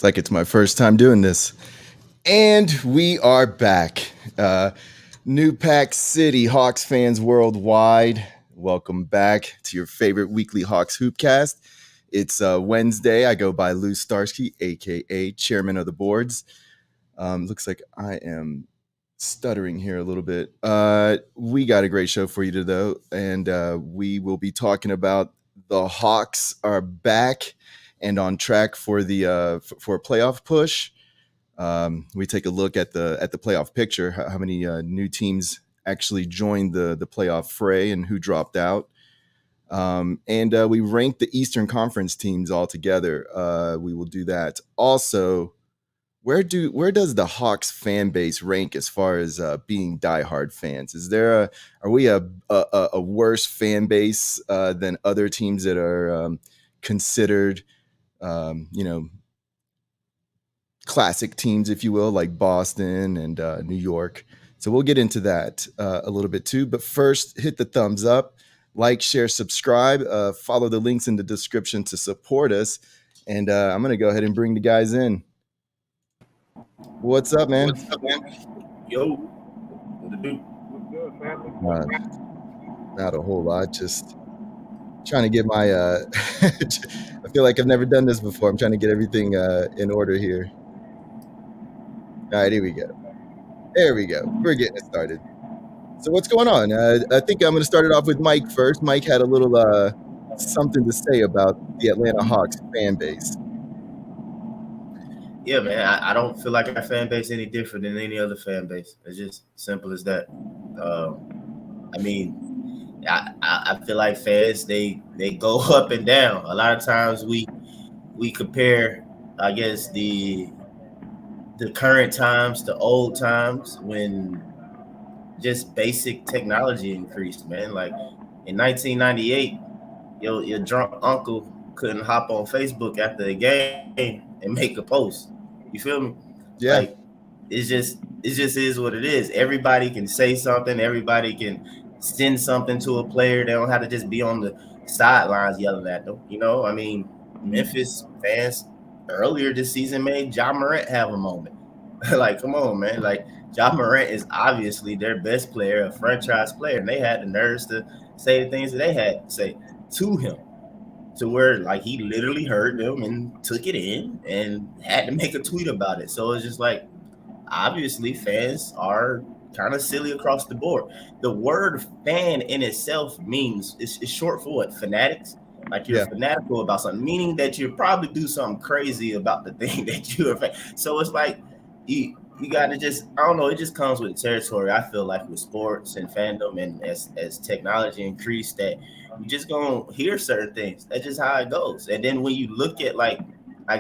Like it's my first time doing this. And we are back. New Pack City Hawks fans worldwide. Welcome back to your favorite weekly Hawks Hoopcast. It's Wednesday. I go by Lou Starsky, aka Chairman of the Boards. Looks like I am stuttering here a little bit. We got a great show for you today, and we will be talking about the Hawks are back and on track for the for a playoff push. We take a look at the playoff picture, how many new teams actually joined the playoff fray and who dropped out. And we rank the Eastern Conference teams all together. We will do that. Also, where does the Hawks fan base rank as far as being diehard fans? Are we a worse fan base than other teams that are considered, classic teams, if you will, like Boston and New York? So we'll get into that a little bit too. But first, hit the thumbs up, like, share, subscribe, follow the links in the description to support us. And I'm going to go ahead and bring the guys in. What's up, man? Yo, what to do? What's good, family? Not a whole lot. Just trying to get my. I feel like I've never done this before. I'm trying to get everything in order here. All right, here we go. There we go. We're getting it started. So what's going on? I think I'm going to start it off with Mike first. Mike had a little something to say about the Atlanta Hawks fan base. Yeah, man, I don't feel like our fan base any different than any other fan base. It's just simple as that. I feel like fans they go up and down. A lot of times we compare, I guess, the current times to old times when just basic technology increased, man. Like in 1998, your drunk uncle couldn't hop on Facebook after the game and make a post. You feel me? Yeah. Like it just is what it is. Everybody can say something. Everybody can send something to a player. They don't have to just be on the sidelines yelling at them. I mean, Memphis fans earlier this season made Ja Morant have a moment. Like, come on, man. Like, Ja Morant is obviously their best player, a franchise player, and they had the nerves to say the things that they had to say to him, to where like he literally heard them and took it in and had to make a tweet about it. So it's just like, obviously fans are kind of silly across the board. The word fan in itself means it's short for what? Fanatics. Like you're fanatical about something, meaning that you probably do something crazy about the thing that you're a fan. So it's like you got to just, I don't know, it just comes with the territory. I feel like with sports and fandom, and as technology increased, that you just gonna hear certain things. That's just how it goes. And then when you look at like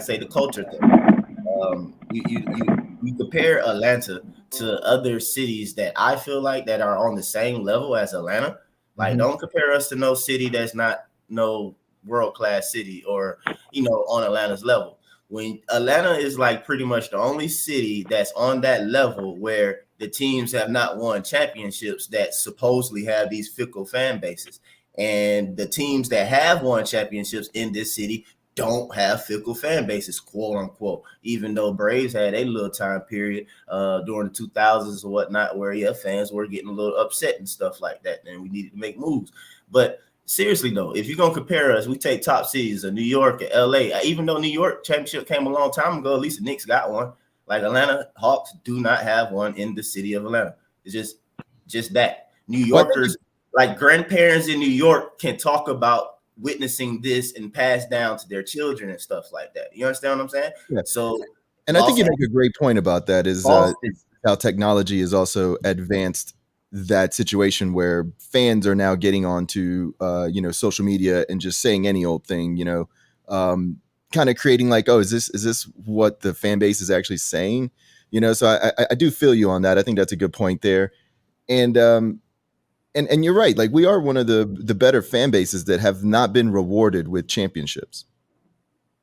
say the culture thing, you compare Atlanta to other cities that I feel like that are on the same level as Atlanta. Like, don't compare us to no city that's not no world-class city or on Atlanta's level. When Atlanta is like pretty much the only city that's on that level where the teams have not won championships that supposedly have these fickle fan bases. And the teams that have won championships in this city don't have fickle fan bases, quote unquote, even though Braves had a little time period during the 2000s or whatnot where fans were getting a little upset and stuff like that, and we needed to make moves. But seriously though, if you're gonna compare us, we take top cities of New York and LA. Even though New York championship came a long time ago, at least the Knicks got one. Like, Atlanta Hawks do not have one in the city of Atlanta. It's just that. New Yorkers, like grandparents in New York, can talk about witnessing this and pass down to their children and stuff like that. You understand what I'm saying? Yeah. So, and I think you make a great point about that is how technology has also advanced that situation where fans are now getting onto social media and just saying any old thing, kind of creating like, oh, is this what the fan base is actually saying? So I do feel you on that. I think that's a good point there. And you're right. Like, we are one of the better fan bases that have not been rewarded with championships.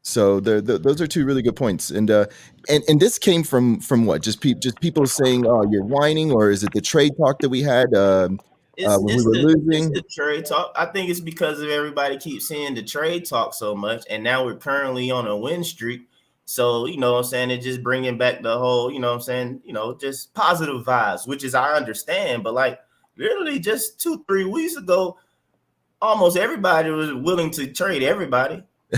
So those are two really good points. And this came from what? Just people saying, "Oh, you're whining," or is it the trade talk that we had when we were losing? It's the trade talk. I think it's because of everybody keeps saying the trade talk so much, and now we're currently on a win streak. So, you know what I'm saying? It just bringing back the whole, you know what I'm saying? You know, just positive vibes, which is I understand. But like literally just 2-3 weeks ago, almost everybody was willing to trade everybody. You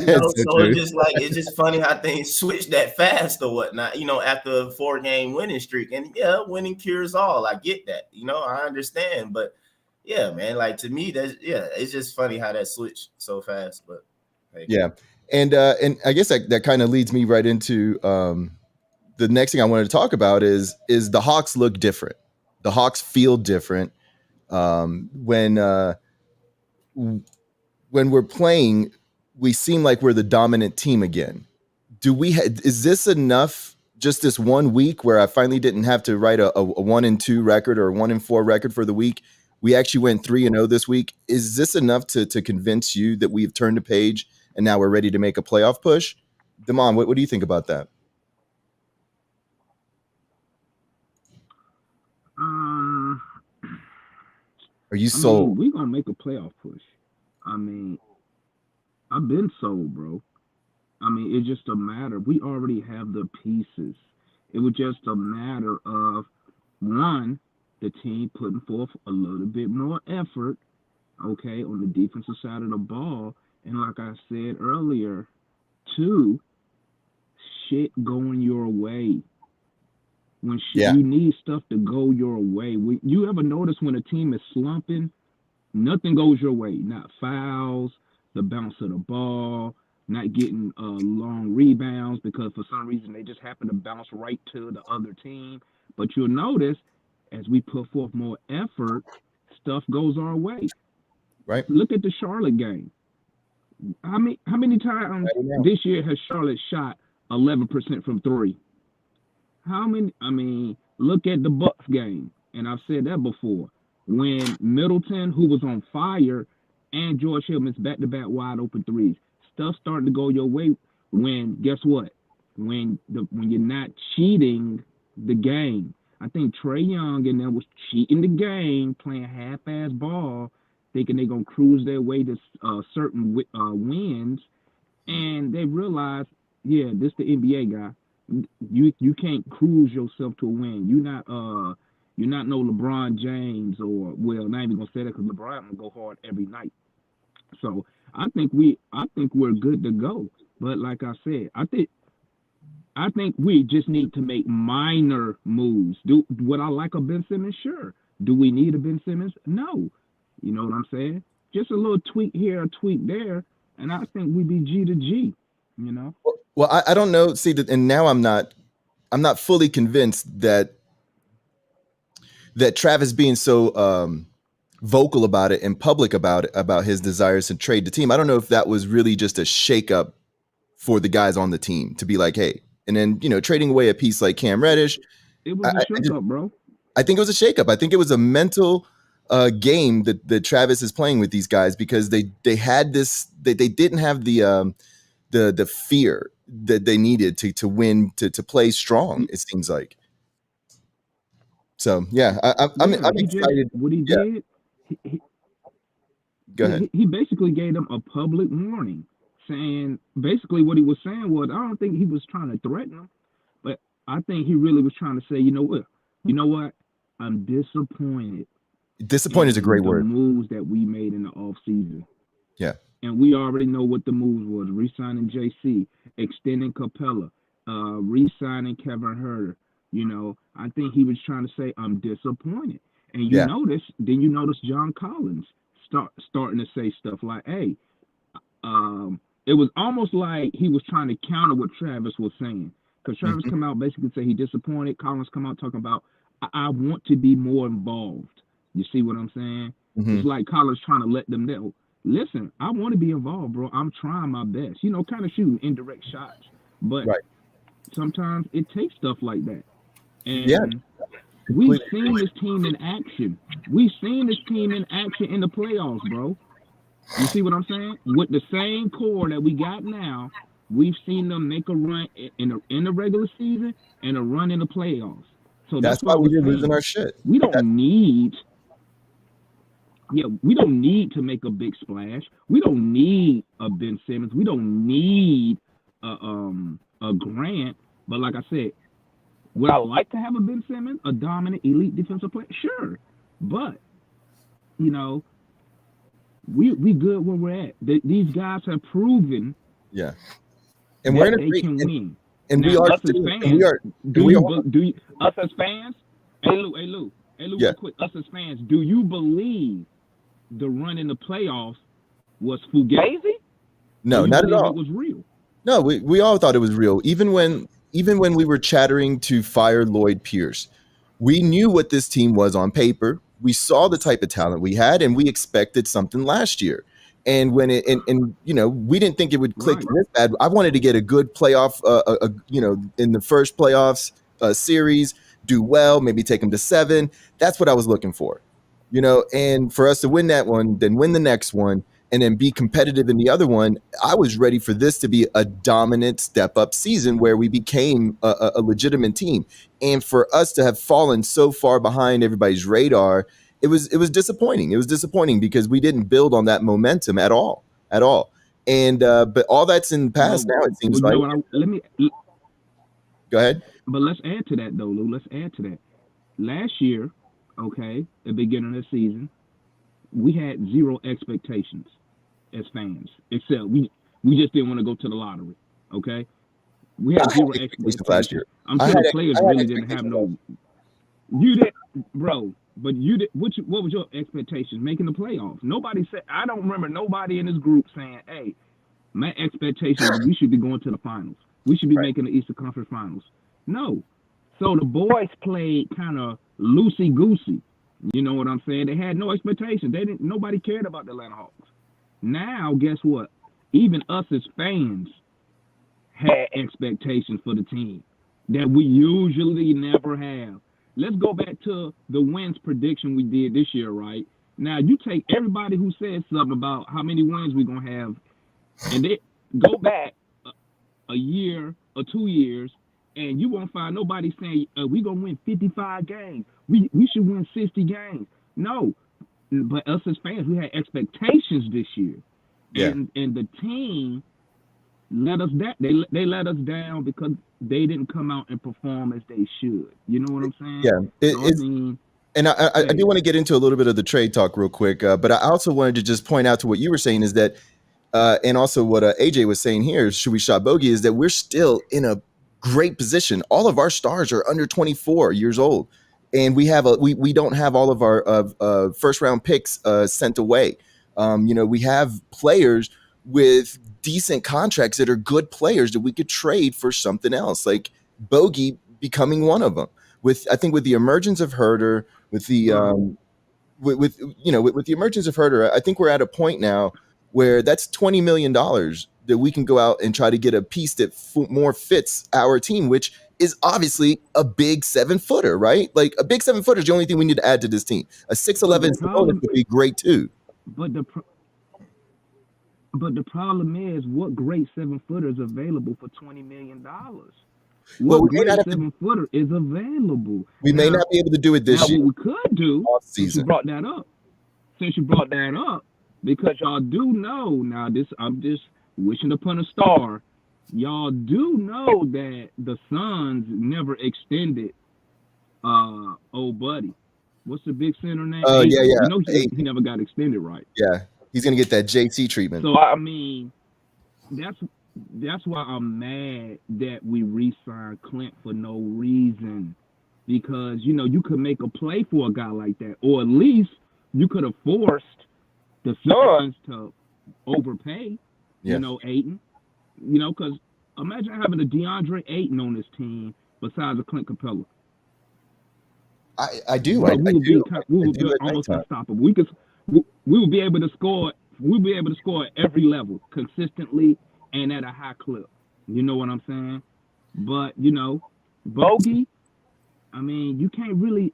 know, It's so so true. it's just funny how things switch that fast or whatnot, you know, after a 4-game winning streak. And yeah, winning cures all. I get that, you know, I understand. But yeah, man, like to me, it's just funny how that switched so fast. But hey. Yeah. And I guess that kind of leads me right into the next thing I wanted to talk about is the Hawks look different. The Hawks feel different when we're playing. We seem like we're the dominant team again. Is this enough? Just this 1 week where I finally didn't have to write a 1-2 record or a 1-4 record for the week. We actually went 3-0 this week. Is this enough to convince you that we've turned a page and now we're ready to make a playoff push? Damon, what do you think about that? Are you sold? We're gonna make a playoff push. I mean, I've been sold, bro. I mean, it's just a matter. We already have the pieces. It was just a matter of one, the team putting forth a little bit more effort, okay, on the defensive side of the ball. And like I said earlier, two, shit going your way. When you need stuff to go your way. You ever notice when a team is slumping, nothing goes your way? Not fouls, the bounce of the ball, not getting long rebounds because for some reason they just happen to bounce right to the other team. But you'll notice as we put forth more effort, stuff goes our way. Right. Look at the Charlotte game. How many times this year has Charlotte shot 11% from three? How many? I mean, look at the Bucks game, and I've said that before. When Middleton, who was on fire, and George Hill missed back-to-back wide open threes, stuff starting to go your way. When guess what? When you're not cheating the game. I think Trae Young and them was cheating the game, playing half-ass ball, thinking they're gonna cruise their way to certain wins, and they realized, yeah, this the NBA guy. You can't cruise yourself to a win. You're not no LeBron James or not even gonna say that because LeBron will go hard every night. So I think we're good to go. But like I said, I think we just need to make minor moves. Do what I like of Ben Simmons? Sure. Do we need a Ben Simmons? No. You know what I'm saying? Just a little tweak here, a tweak there, and I think we'd be G to G. You know. Well, I don't know. See that, and now I'm not fully convinced that Travis being so vocal about it and public about his desires to trade the team. I don't know if that was really just a shakeup for the guys on the team to be like, hey, and then trading away a piece like Cam Reddish. It was a shakeup, bro. I think it was a shakeup. I think it was a mental game that Travis is playing with these guys because they had this. They didn't have the fear that they needed to win, to play strong. It seems like. So yeah, I'm excited. What he did, go ahead. He basically gave them a public warning, saying basically what he was saying was, I don't think he was trying to threaten them, but I think he really was trying to say, you know what, I'm disappointed. Disappointed is a great word. The moves that we made in the off season. Yeah. And we already know what the moves was: re-signing JC, extending Capella, re-signing Kevin Huerter. I think he was trying to say, I'm disappointed. And you notice John Collins starting to say stuff like, hey, it was almost like he was trying to counter what Travis was saying. Because Travis come out basically say he disappointed. Collins come out talking about, I want to be more involved. You see what I'm saying? It's like Collins trying to let them know, listen, I want to be involved, bro. I'm trying my best. Kind of shooting indirect shots. But sometimes it takes stuff like that. And we've seen this team in action. We've seen this team in action in the playoffs, bro. You see what I'm saying? With the same core that we got now, we've seen them make a run in the regular season and a run in the playoffs. So that's why we're losing our shit. We don't need to make a big splash. We don't need a Ben Simmons. We don't need a a Grant. But like I said, would I like to have a Ben Simmons, a dominant elite defensive player? Sure, but you know, we good where we're at. These guys have proven, yeah, and we're in a they can win. And now, we are us as fans. Do you us as fans? Hey Lou, yeah. real quick. Us as fans, do you believe the run in the playoffs was fugazi? No, not at all. It was real. No, we all thought it was real. Even when we were chattering to fire Lloyd Pierce, we knew what this team was on paper. We saw the type of talent we had, and we expected something last year. And when it and you know, we didn't think it would click this bad. I wanted to get a good playoff, in the first playoffs series, do well, maybe take them to 7. That's what I was looking for, you know. And for us to win that one, then win the next one, and then be competitive in the other one, I was ready for this to be a dominant step-up season where we became a legitimate team. And for us to have fallen so far behind everybody's radar, it was disappointing. It was disappointing because we didn't build on that momentum at all. And but all that's in the past now, it seems like. Go ahead. But let's add to that, though, Lou. Let's add to that. Last year, okay, at the beginning of the season, we had 0 expectations as fans, except we just didn't want to go to the lottery. Okay, we had 0 expectations last year. I'm sure the players really didn't have no. You did, bro. But you did. What was your expectations making the playoffs? Nobody said. I don't remember nobody in this group saying, "Hey, my expectation is we should be going to the finals. We should be making the Eastern Conference Finals." No. So the boys played kind of loosey goosey. You know what I'm saying? They had no expectations. Nobody cared about the Atlanta Hawks. Now, guess what? Even us as fans had expectations for the team that we usually never have. Let's go back to the wins prediction we did this year, right? Now, you take everybody who said something about how many wins we're going to have, and they go back a year or 2 years, and you won't find nobody saying, we're going to win 55 games. We should win 60 games. No. But us as fans, we had expectations this year. Yeah. And the team let us down. They let us down because they didn't come out and perform as they should. You know what I'm saying? Yeah. And I do want to get into a little bit of the trade talk real quick, but I also wanted to just point out to what you were saying is that, and also what AJ was saying here, should we shot bogey, is that we're still in a great position. All of our stars are under 24 years old, and we don't have all of our first round picks sent away. We have players with decent contracts that are good players that we could trade for something else, like Bogey becoming one of them. I think with the emergence of Herter, with the with the emergence of Herter, I think we're at a point now where that's $20 million that we can go out and try to get a piece that more fits our team, which is obviously a big 7-footer, right? Like a big 7-footer is the only thing we need to add to this team. A 6'11" would be great too. But the problem is, what great 7-footer is available for $20 million? What great 7-footer is available? We may not be able to do it this year. What we could do, since you brought that up, because y'all do know, now this, I'm just wishing upon a star, y'all do know that the Suns never extended old buddy. What's the big center name? Oh, yeah. You know he never got extended, right? Yeah. He's going to get that JC treatment. So, I mean, that's why I'm mad that we re-signed Clint for no reason. Because, you could make a play for a guy like that. Or at least you could have forced the Suns to overpay, Ayton. Because imagine having a DeAndre Ayton on this team besides a Clint Capella. I do. We would be almost unstoppable. We would be able to score. We'll be able to score at every level consistently and at a high clip. You know what I'm saying? But Bogey. I mean, you can't really.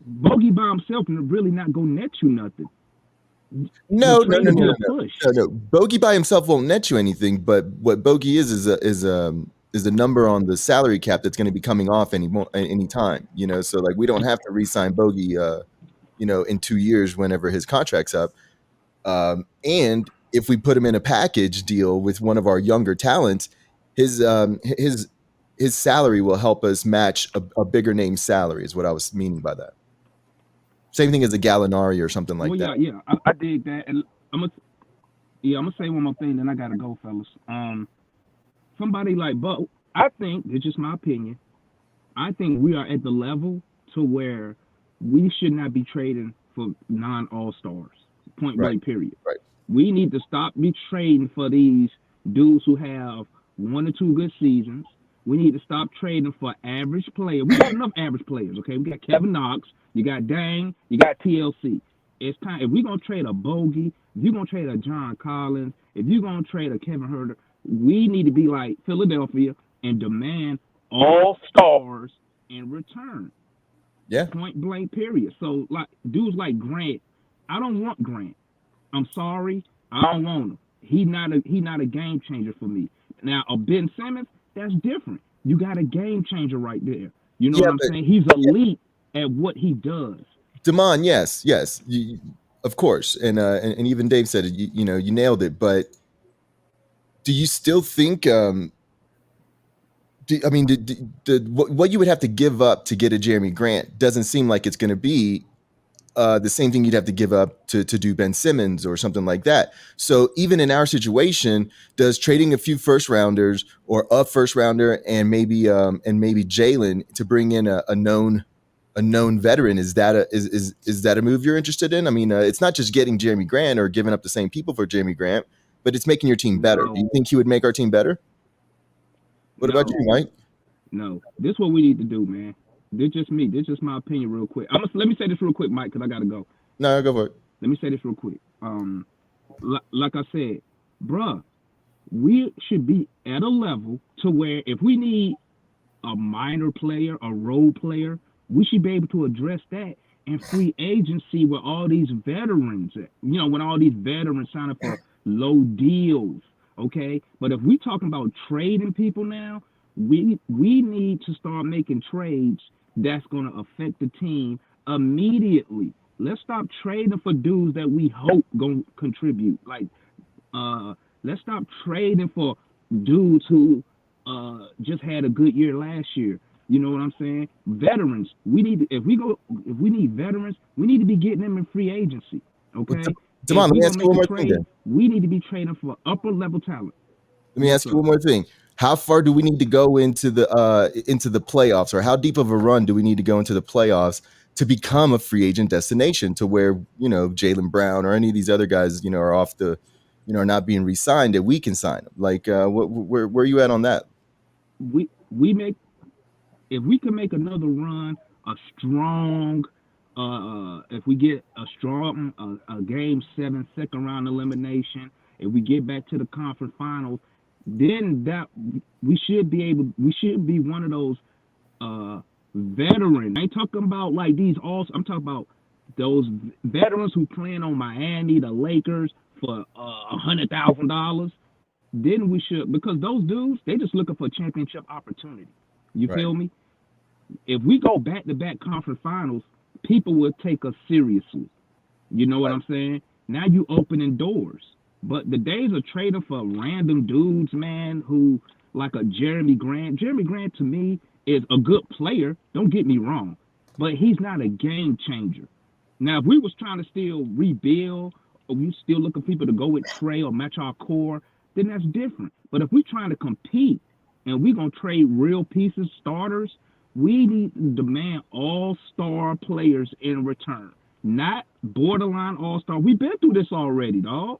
Bogey by himself can really not go net you nothing. No. Bogey by himself won't net you anything. But what Bogey is a number on the salary cap that's going to be coming off any time. So like we don't have to re-sign Bogey. In 2 years, whenever his contract's up. And if we put him in a package deal with one of our younger talents, his his salary will help us match a bigger name salary is what I was meaning by that. Same thing as a Gallinari or something like that. Yeah, I dig that. And I'm gonna say one more thing, then I gotta go, fellas. Somebody like Buck, I think it's just my opinion. I think we are at the level to where we should not be trading for non-all-stars. Point blank, period. Right. We need to stop be trading for these dudes who have 1 or 2 good seasons. We need to stop trading for average players. We got enough average players, okay? We got Kevin Knox, you got Dang, you got TLC. It's time. If we're going to trade a Bogey, if you're going to trade a John Collins, if you're going to trade a Kevin Herter, we need to be like Philadelphia and demand all stars in return. Yeah. Point blank, period. So, like, dudes like Grant, I don't want Grant. I'm sorry, I don't want him. He's not a game changer for me. Now, a Ben Simmons, that's different. You got a game changer right there. You know what I'm saying? He's elite at what he does. Damon, yes, of course, and even Dave said it. You know, you nailed it. But do you still think? What you would have to give up to get a Jeremy Grant doesn't seem like it's going to be the same thing you'd have to give up to do Ben Simmons or something like that. So even in our situation, does trading a few first rounders or a first rounder and maybe Jalen to bring in a known veteran, is that a move you're interested in? I mean, it's not just getting Jeremy Grant or giving up the same people for Jeremy Grant, but it's making your team better. Do you think he would make our team better? What about you, Mike? No, this is what we need to do, man. This just me. This just my opinion, real quick. Let me say this real quick, Mike, because I gotta go. No, go for it. Let me say this real quick. Like I said, bruh, we should be at a level to where if we need a minor player, a role player, we should be able to address that in free agency with all these veterans. You know, when all these veterans sign up for low deals. Okay, but if we talking about trading people now, we need to start making trades that's going to affect the team immediately. Let's stop trading for dudes that we hope going to contribute. Like, let's stop trading for dudes who just had a good year last year. You know what I'm saying? Veterans. We need if we need veterans, we need to be getting them in free agency. Okay. Damon, let me ask you one more thing then. We need to be trading for upper level talent. Let me ask you one more thing. How far do we need to go into the playoffs, or how deep of a run do we need to go into the playoffs to become a free agent destination to where, you know, Jaylen Brown or any of these other guys, you know, are off the, you know, are not being re-signed, that we can sign them? Like, where are you at on that? If we can make another run, a strong, if we get a strong a game 7 second round elimination, if we get back to the conference finals, then that we should be one of those veterans. I ain't talking about like these I'm talking about those veterans who playing on Miami, the Lakers for $100,000. Then we should, because those dudes, they just looking for a championship opportunity. You feel me? If we go back-to-back conference finals, people will take us seriously. You know what I'm saying? Now you opening doors. But the days of trading for random dudes, man, who like a Jeremy Grant. Jeremy Grant to me is a good player. Don't get me wrong, but he's not a game changer. Now, if we was trying to still rebuild, or we still looking for people to go with Trey or match our core, then that's different. But if we're trying to compete and we're gonna trade real pieces, starters, we need to demand all-star players in return, not borderline all-star. We've been through this already, dog.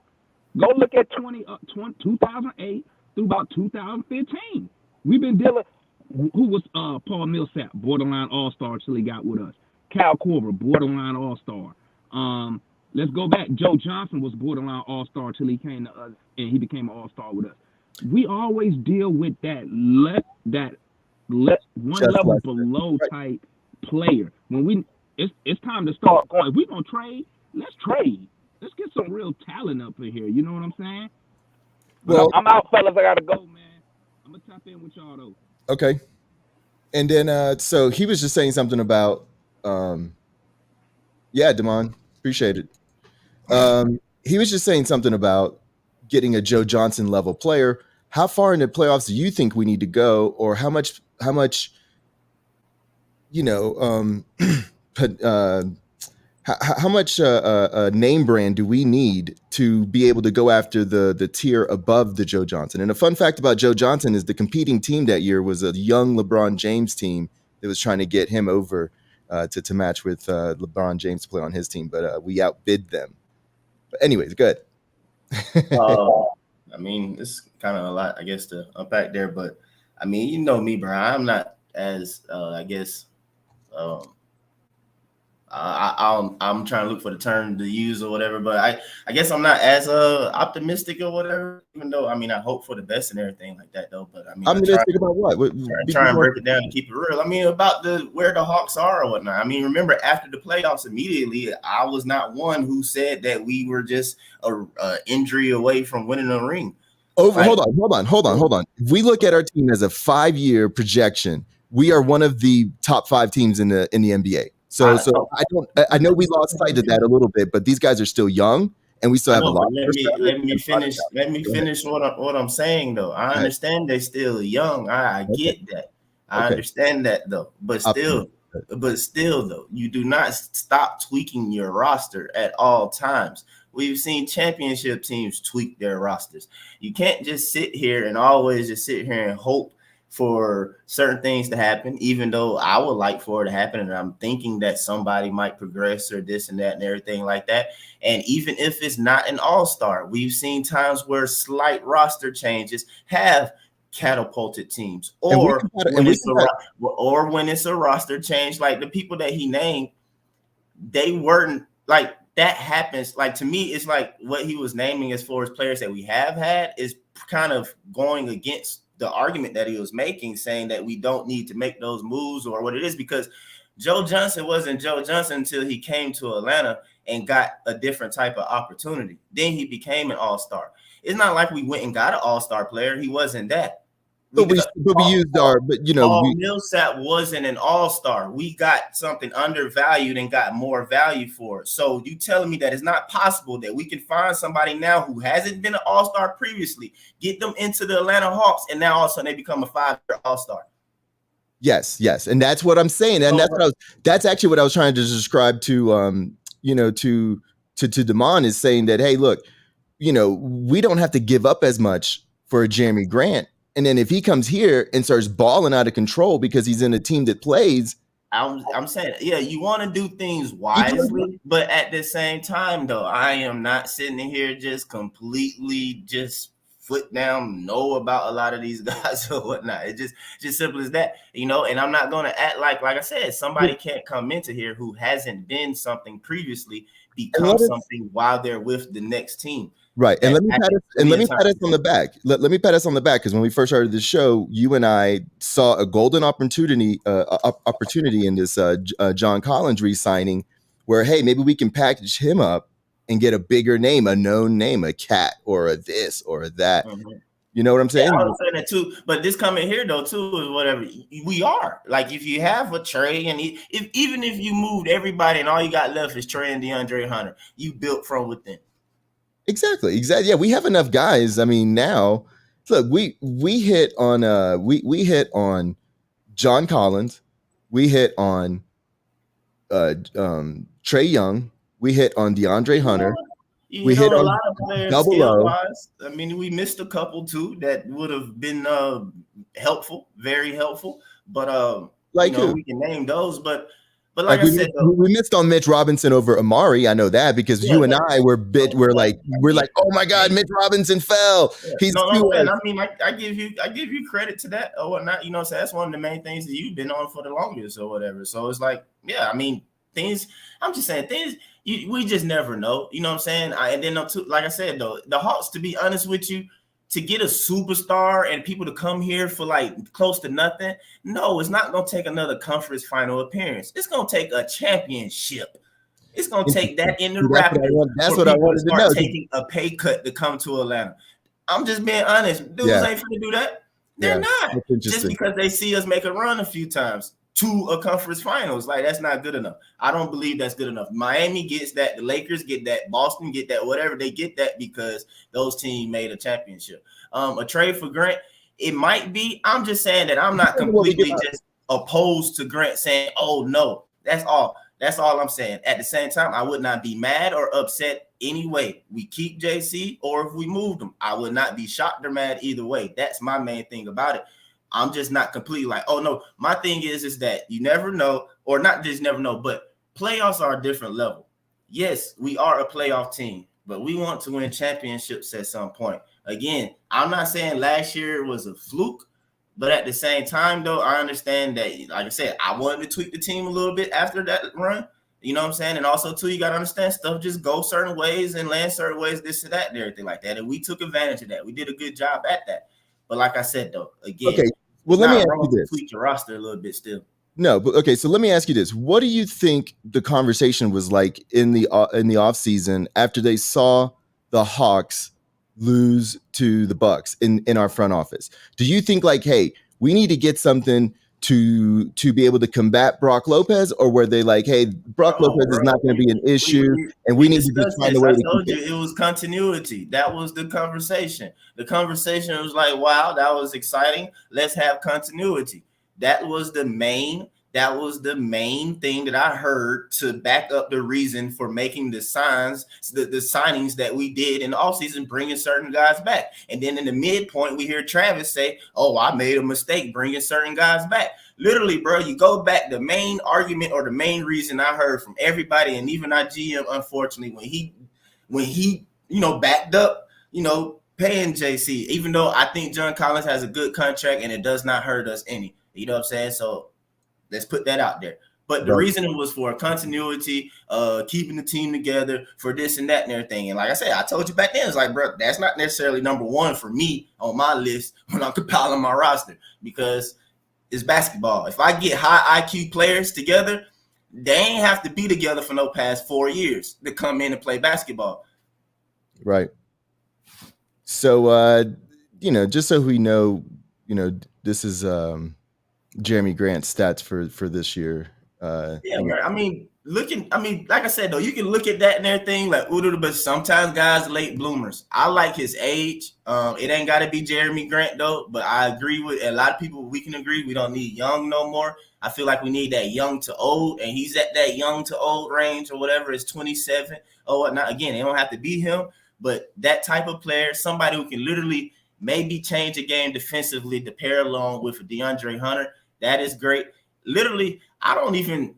Go look at 2008 through about 2015. We've been dealing. Who was Paul Millsap, borderline all-star till he got with us. Cal Korver, borderline all-star. Let's go back. Joe Johnson was borderline all-star till he came to us, and he became an all-star with us. We always deal with that one Just level like below type player. When it's time to start going. If we're gonna trade, let's trade. Let's get some real talent up in here. You know what I'm saying? Well, I'm out, fellas. I gotta go, man. I'm gonna tap in with y'all though. Okay. And then so he was just saying something about yeah, Damon, appreciate it. He was just saying something about getting a Joe Johnson level player. how far in the playoffs do you think we need to go, or how much you know how much name brand do we need to be able to go after the tier above the Joe Johnson? And a fun fact about Joe Johnson is the competing team that year was a young LeBron James team that was trying to get him over to match with LeBron James to play on his team, but we outbid them. But anyways, good. I mean, it's kind of a lot, I guess, to unpack there. But I mean, you know me, bro. I'm not as, I guess, I'm trying to look for the term to use or whatever. But I guess I'm not as optimistic or whatever. Even though, I mean, I hope for the best and everything like that, though. But I mean, Optimistic about what? Try and break it down and keep it real. I mean, about where the Hawks are or whatnot. I mean, remember after the playoffs, immediately, I was not one who said that we were just a injury away from winning a ring. Hold on. If we look at our team as a 5-year projection, we are one of the top 5 teams in the NBA. So I know we lost sight of that a little bit, but these guys are still young, and we still have a lot. Let me finish what I'm saying though. I understand they're still young. I get that. I understand that though. But still though, you do not stop tweaking your roster at all times. We've seen championship teams tweak their rosters. You can't just sit here and always just sit here and hope for certain things to happen, even though I would like for it to happen. And I'm thinking that somebody might progress or this and that and everything like that. And even if it's not an all-star, we've seen times where slight roster changes have catapulted teams, or when it's a roster change, like the people that he named, they weren't like that happens. Like, to me, it's like what he was naming as far as players that we have had is kind of going against the argument that he was making, saying that we don't need to make those moves or what it is, because Joe Johnson wasn't Joe Johnson until he came to Atlanta and got a different type of opportunity. Then he became an all-star. It's not like we went and got an all-star player. He wasn't that. Millsap wasn't an all-star. We got something undervalued and got more value for it. So you telling me that it's not possible that we can find somebody now who hasn't been an all-star previously, get them into the Atlanta Hawks, and now all of a sudden they become a 5-year all-star? Yes, and that's what I'm saying, and that's actually what I was trying to describe to Damon, is saying that, hey, look, we don't have to give up as much for Jeremy Grant. And then if he comes here and starts balling out of control because he's in a team that plays, I'm saying, yeah, you want to do things wisely, but at the same time, though, I am not sitting in here just completely just foot down, know about a lot of these guys or whatnot. It's just simple as that, and I'm not going to act like I said, somebody can't come into here who hasn't been something previously, become something while they're with the next team. Right. And let me pat us on the back. Let me pat us on the back, because when we first started the show, you and I saw a golden opportunity in this John Collins re-signing, where, hey, maybe we can package him up and get a bigger name, a known name, a Cat or a this or a that. Mm-hmm. You know what I'm saying? Yeah, I was saying that too. But this coming here though too is whatever we are. Like, if you have a Trey, and even if you moved everybody and all you got left is Trey and DeAndre Hunter, you built from within. Exactly. Yeah, we have enough guys. I mean, now look, we hit on we hit on John Collins, we hit on Trey Young, we hit on DeAndre Hunter. We hit on a lot of players skill-wise. I mean, we missed a couple too that would have been helpful, very helpful. But we can name those. But like I said, we missed on Mitch Robinson over Amari. I know that, because you and I we're like, oh my God, Mitch Robinson fell. Yeah. He's I mean, I give you credit to that or whatnot. So that's one of the main things that you've been on for the longest or whatever. So it's like, yeah, I mean, things. I'm just saying things. We just never know. You know what I'm saying? And then like I said though, the Hawks, to be honest with you, to get a superstar and people to come here for like close to nothing, no, it's not going to take another conference final appearance. It's going to take a championship. It's going to take that in the Raptors. That's what I wanted to know. Taking a pay cut to come to Atlanta. I'm just being honest. Dudes ain't going to do that. They're not. Just because they see us make a run a few times. to a conference finals. Like, that's not good enough. I don't believe that's good enough. Miami gets that. The Lakers get that. Boston get that. Whatever, they get that because those teams made a championship. A trade for Grant, it might be. I'm just saying that I'm not completely just opposed to Grant saying, oh, no. That's all. That's all I'm saying. At the same time, I would not be mad or upset anyway. We keep JC or if we moved him, I would not be shocked or mad either way. That's my main thing about it. I'm just not completely like, oh, no. My thing is that you never know, or not just never know, but playoffs are a different level. Yes, we are a playoff team, but we want to win championships at some point. Again, I'm not saying last year was a fluke, but at the same time, though, I understand that, like I said, I wanted to tweak the team a little bit after that run. You know what I'm saying? And also, too, you got to understand stuff just go certain ways and land certain ways, this and that and everything like that. And we took advantage of that. We did a good job at that. But like I said, though, again, okay. Well, let me ask you this. Tweak your roster a little bit still. No, but okay. So let me ask you this: what do you think the conversation was like in the off season after they saw the Hawks lose to the Bucks in our front office? Do you think like, hey, we need to get something to be able to combat Brock Lopez, or were they like, hey, Brock Lopez is not going to be an issue, and we need to just find a way? I told you it was continuity. That was the conversation. The conversation was like, wow, that was exciting. Let's have continuity. That was the main thing that I heard to back up the reason for making the signings that we did in the offseason, bringing certain guys back. And then in the midpoint, we hear Travis say, oh, I made a mistake bringing certain guys back. Literally, bro, you go back, the main argument or the main reason I heard from everybody, and even our GM, unfortunately, when he backed up, paying JC, even though I think John Collins has a good contract and it does not hurt us any. You know what I'm saying? So let's put that out there. But the reason it was for continuity, keeping the team together, for this and that and everything. And like I said, I told you back then, it's like, bro, that's not necessarily number one for me on my list when I'm compiling my roster, because it's basketball. If I get high IQ players together, they ain't have to be together for no past 4 years to come in and play basketball. Right. So, just so we know, this is Jeremy Grant's stats for this year. Yeah, man. Like I said, though, you can look at that and everything, like, but sometimes guys are late bloomers. I like his age. It ain't got to be Jeremy Grant, though, but I agree with a lot of people. We can agree we don't need young no more. I feel like we need that young to old, and he's at that young to old range or whatever. It's 27 or whatnot. Again, it don't have to be him, but that type of player, somebody who can literally maybe change a game defensively to pair along with DeAndre Hunter. That is great. Literally, I don't even.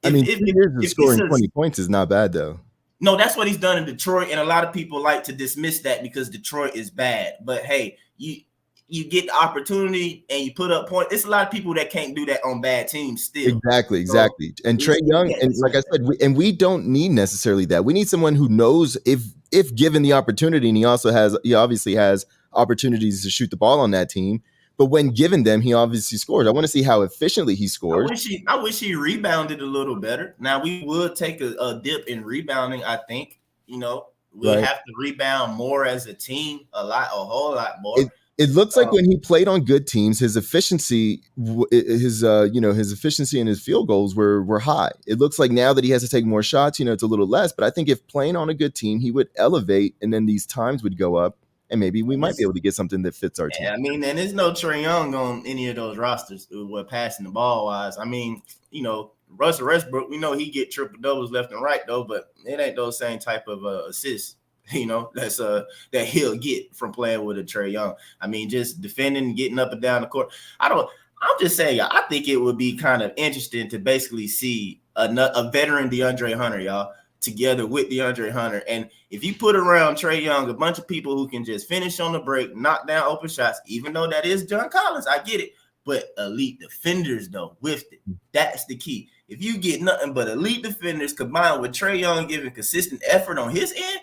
If scoring 20 points is not bad, though. No, that's what he's done in Detroit, and a lot of people like to dismiss that because Detroit is bad. But hey, you get the opportunity and you put up points. There's a lot of people that can't do that on bad teams still. Exactly. So, and Trae Young, and like I said, we don't need necessarily that. We need someone who knows if given the opportunity, and he obviously has opportunities to shoot the ball on that team. But when given them, he obviously scores. I want to see how efficiently he scores. I wish he rebounded a little better. Now, we would take a dip in rebounding, I think. We'll have to rebound more as a team, a whole lot more. It looks like when he played on good teams, his efficiency, his efficiency and his field goals were high. It looks like now that he has to take more shots, it's a little less. But I think if playing on a good team, he would elevate, and then these times would go up. And maybe we might be able to get something that fits our team. I mean, and there's no Trae Young on any of those rosters with passing the ball wise. I mean, Russell Westbrook, we know he get triple doubles left and right though, but it ain't those same type of assists, that's that he'll get from playing with a Trae Young. I mean, just defending, getting up and down the court. I'm just saying, y'all, I think it would be kind of interesting to basically see a veteran DeAndre Hunter, y'all, together with DeAndre Hunter. And if you put around Trae Young a bunch of people who can just finish on the break, knock down open shots, even though that is John Collins, I get it, but elite defenders, though, with it. That's the key. If you get nothing but elite defenders combined with Trae Young giving consistent effort on his end,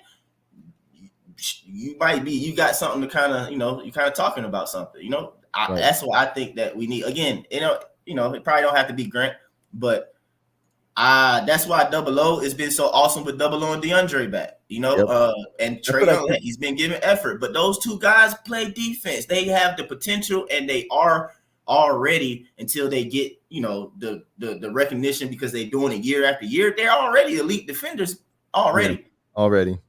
you got something to kind of, you're kind of talking about something, right. That's what I think that we need. Again, it probably don't have to be Grant, but that's why Double O has been so awesome with Double O and DeAndre back, yep. And Trae Young, he's been giving effort. But those two guys play defense. They have the potential, and they are already, until they get, you know, the recognition because they're doing it year after year, they're already elite defenders already. Yeah, already.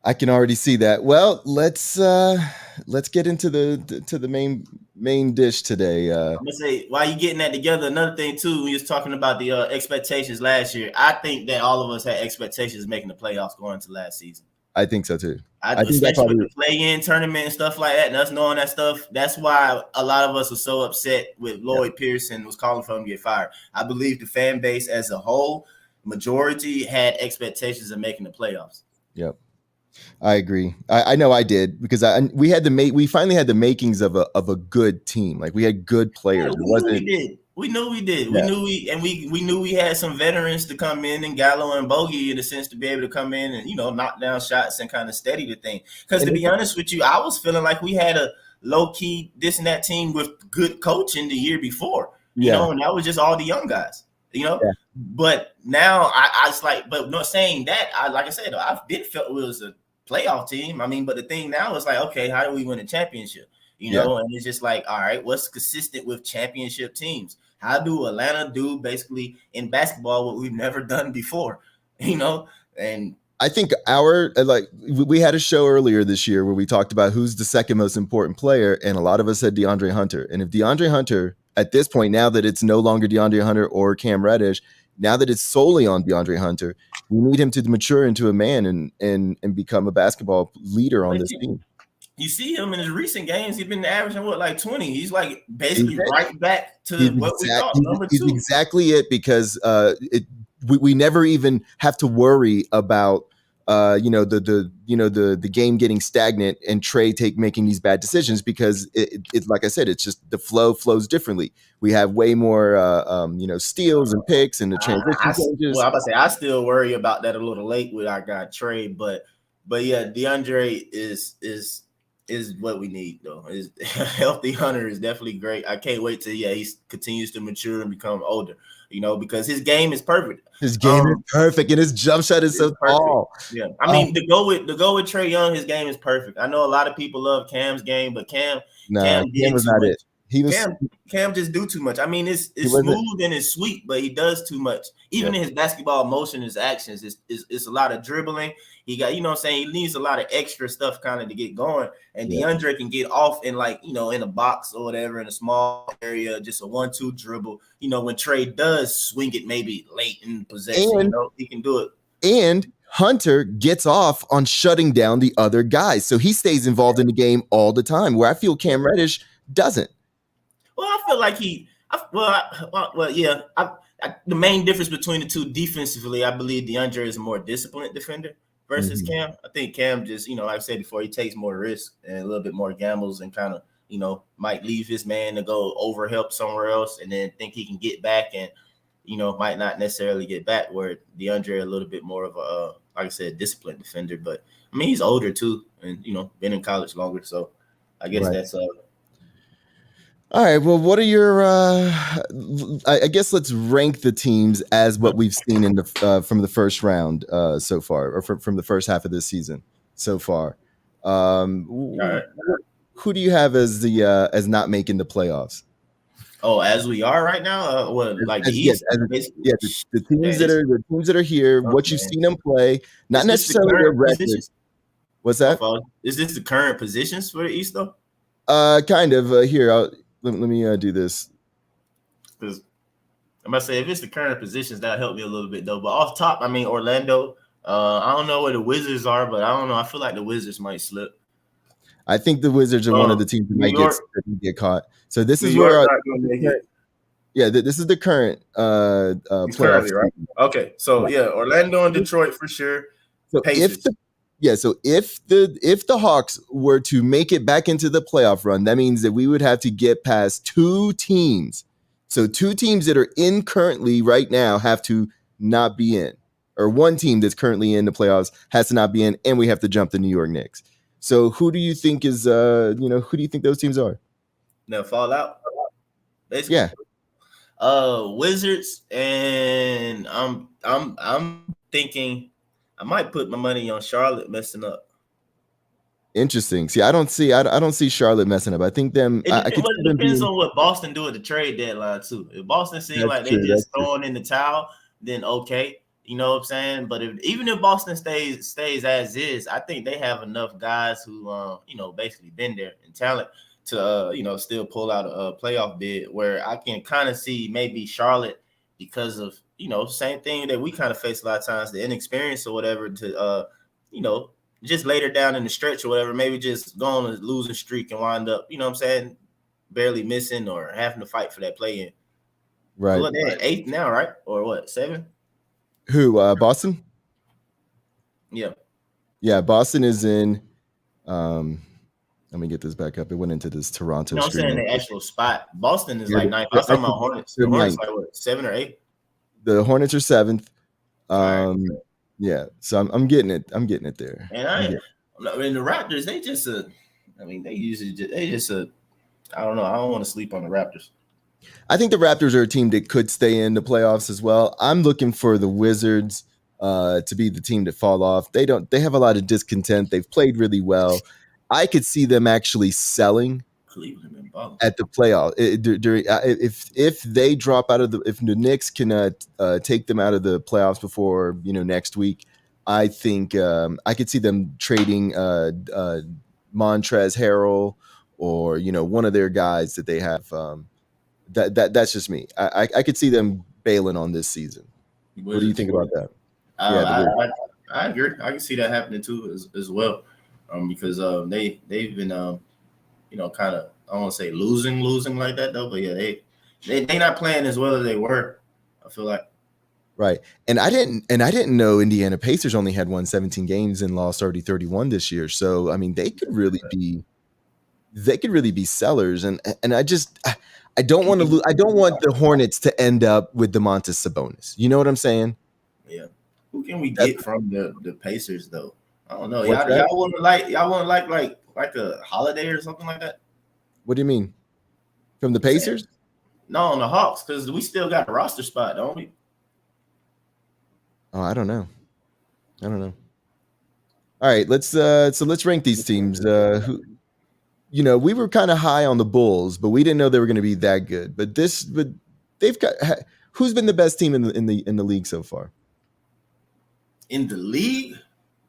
I can already see that. Well, let's get into the main dish today. I'm gonna say, while you getting that together, another thing too, we was talking about the expectations last year. I think that all of us had expectations making the playoffs going into last season. I think so too. I think especially with the play-in tournament and stuff like that, and us knowing that stuff. That's why a lot of us were so upset with Lloyd Pearson was calling for him to get fired. I believe the fan base as a whole, majority, had expectations of making the playoffs. Yep. I agree. I know I did, because we finally had the makings of a good team. Like, we had good players. Yeah, we knew we did. Yeah. We knew we had some veterans to come in, and Gallo and Bogey, in a sense, to be able to come in and, you know, knock down shots and kind of steady the thing. Because to be honest with you, I was feeling like we had a low key this and that team with good coaching the year before. You know, and that was just all the young guys. You know, but now I was like, but not saying that. Like I said, I've been felt it was a playoff team. I mean, but the thing now is like, okay, how do we win a championship? You know, and it's just like, all right, what's consistent with championship teams? How do Atlanta do basically in basketball what we've never done before? You know, and I think we had a show earlier this year where we talked about who's the second most important player, and a lot of us said DeAndre Hunter. And if DeAndre Hunter, at this point, now that it's no longer DeAndre Hunter or Cam Reddish, now that it's solely on DeAndre Hunter, we need him to mature into a man and become a basketball leader on this team. You see him in his recent games, he's been averaging like 20. He's like basically right back to what we thought, number 2. He's exactly it, because we never even have to worry about the game getting stagnant and Trey making these bad decisions, because it like I said, it's just the flows differently. We have way more steals and picks and the transition changes. Well, I'm about to say, I still worry about that a little late with our guy Trey, but yeah, DeAndre is what we need, though. Is healthy Hunter is definitely great. I can't wait till he continues to mature and become older. You know, because his game is perfect. His game is perfect, and his jump shot is so tall. Yeah, I mean, to go with Trey Young, his game is perfect. I know a lot of people love Cam's game, but Cam was not it. Cam just do too much. I mean, it's smooth and it's sweet, but he does too much. Even in his basketball motion, his actions, it's a lot of dribbling. He got, you know what I'm saying, he needs a lot of extra stuff kind of to get going. And DeAndre can get off in, like, you know, in a box or whatever, in a small area, just a 1-2 dribble. You know, when Trey does swing it maybe late in possession, he can do it. And Hunter gets off on shutting down the other guys. So he stays involved in the game all the time, where I feel Cam Reddish doesn't. Well, I feel like the main difference between the two defensively, I believe DeAndre is a more disciplined defender versus Cam. I think Cam just, you know, like I said before, he takes more risk and a little bit more gambles and kind of, you know, might leave his man to go over help somewhere else and then think he can get back and, you know, might not necessarily get back, where DeAndre a little bit more of a, like I said, disciplined defender. But, I mean, he's older too and, you know, been in college longer. So I guess that's all right. Well, what are your? I guess let's rank the teams as what we've seen in the from the first round so far, or from the first half of this season so far. Right. Who do you have as the as not making the playoffs? Oh, as we are right now, the East? The teams that are here. What you've seen them play, not necessarily their record. What's that? Is this the current positions for the East though? Kind of. Here, let me do this. Because I'm about to say, if it's the current positions, that'll help me a little bit though. But off top, I mean, Orlando. I don't know where the Wizards are, but I don't know. I feel like the Wizards might slip. I think the Wizards are one of the teams that might get caught. So this is where this is the current playoff. Right? Okay, so Orlando and Detroit for sure. So if the Hawks were to make it back into the playoff run, that means that we would have to get past 2 teams. So 2 teams that are in currently right now have to not be in, or 1 team that's currently in the playoffs has to not be in, and we have to jump the New York Knicks. So who do you think is who do you think those teams are? They'll fall out. Basically. Yeah. Wizards, and I'm thinking I might put my money on Charlotte messing up. Interesting. See, I don't see Charlotte messing up. I think them. I could see It them depends being. on what Boston do at the trade deadline too. If Boston seem That's like they true. That's just true. throwing in the towel, then okay, you know what I'm saying. But even if Boston stays as is, I think they have enough guys who basically been there in talent to still pull out a playoff bid. Where I can kind of see maybe Charlotte, because of same thing that we kind of face a lot of times, the inexperience or whatever, to just later down in the stretch or whatever, maybe just go on a losing streak and wind up, you know what I'm saying, barely missing or having to fight for that play in. Right. What, they're at 8th now, right? Or what, 7? Who? Boston? Yeah. Yeah, Boston is in. Let me get this back up. It went into this Toronto I'm screen. saying the actual spot. Boston is Yeah, like 9th. I was talking about Hornets. The Hornets like what, 7 or 8? The Hornets are 7th. Right. Yeah, so I'm getting it. I'm getting it there. And the Raptors, they just I don't know. I don't want to sleep on the Raptors. I think the Raptors are a team that could stay in the playoffs as well. I'm looking for the Wizards to be the team to fall off. They have a lot of discontent. They've played really well. I could see them actually selling at the playoff during if they drop out of if the Knicks can take them out of the playoffs before next week. I think I could see them trading Montrezl Harrell or one of their guys that they have. That's just me. I could see them bailing on this season. What do you think about that? I agree. I can see that happening too as well, because they've been kind of, I don't want to say losing like that though, but yeah, they not playing as well as they were, I feel like. Right. And I didn't know Indiana Pacers only had won 17 games and lost already 31 this year. So I mean, they could really be sellers. And I don't want to lose. I don't want the Hornets to end up with Domantas Sabonis. You know what I'm saying? Yeah. Who can we get from the Pacers though? I don't know. Y'all want like a Holiday or something like that? What do you mean? From the Pacers? No, on the Hawks, because we still got a roster spot, don't we? Oh, I don't know. All right, let's rank these teams. We were kind of high on the Bulls, but we didn't know they were going to be that good. But they've got who's been the best team in the league so far? In the league?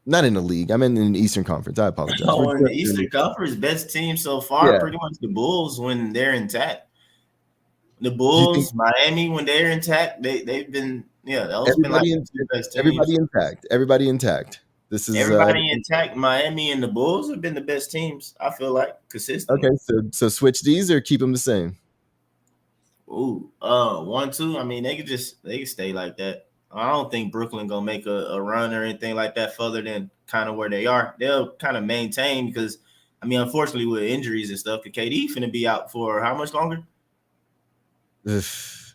Not in the league. I'm in the Eastern Conference. I apologize. Oh, in the Eastern Conference, best team so far, pretty much the Bulls when they're intact. The Bulls, Miami, when they're intact, they've been those been like the best teams. Everybody intact. This is everybody intact. Miami and the Bulls have been the best teams, I feel like, consistently. Okay, so switch these or keep them the same. Ooh, 1, 2. I mean, they can stay like that. I don't think Brooklyn gonna make a run or anything like that further than kind of where they are. They'll kind of maintain because, I mean, unfortunately with injuries and stuff, KD finna be out for how much longer?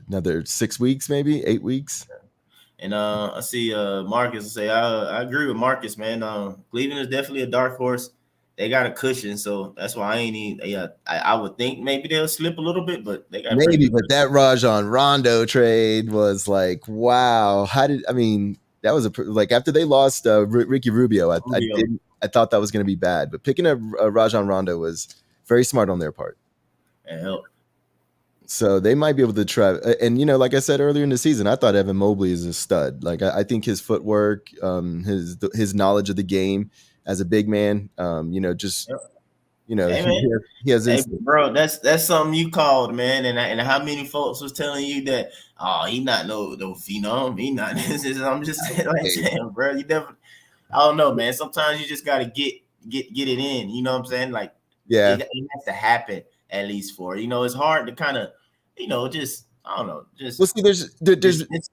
Another 6 weeks, maybe 8 weeks. And I see Marcus say I agree with Marcus, man. Cleveland is definitely a dark horse. They got a cushion, so that's why I would think maybe they'll slip a little bit, but they got but that Rajon Rondo trade was like, wow. That was after they lost Ricky Rubio, I thought that was going to be bad, but picking up Rajon Rondo was very smart on their part. It helped. So they might be able to try. And, like I said earlier in the season, I thought Evan Mobley is a stud. Like, I think his footwork, his knowledge of the game as a big man, he has instinct. Bro, that's something you called, man. And how many folks was telling you that, he not no phenom. He not this. I'm just saying, bro, you never, I don't know, man. Sometimes you just got to get it in. You know what I'm saying? Like, yeah, it has to happen at least for, it's hard to kind of, just, I don't know. Just, well, see, there's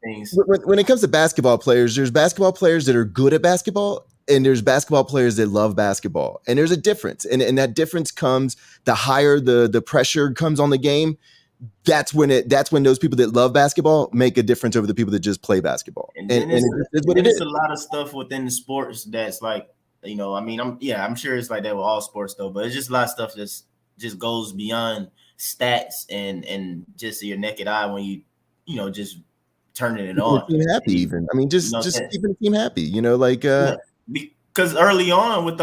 things. When it comes to basketball players, there's basketball players that are good at basketball, and there's basketball players that love basketball. And there's a difference. And that difference comes, the higher the pressure comes on the game, that's when those people that love basketball make a difference over the people that just play basketball. And it's a lot of stuff within the sports that's like, I mean, I'm sure it's like that with all sports though, but it's just a lot of stuff that's just goes beyond stats and just your naked eye when you just turning it on. Team happy, even. I mean, just keeping the team happy. Because early on with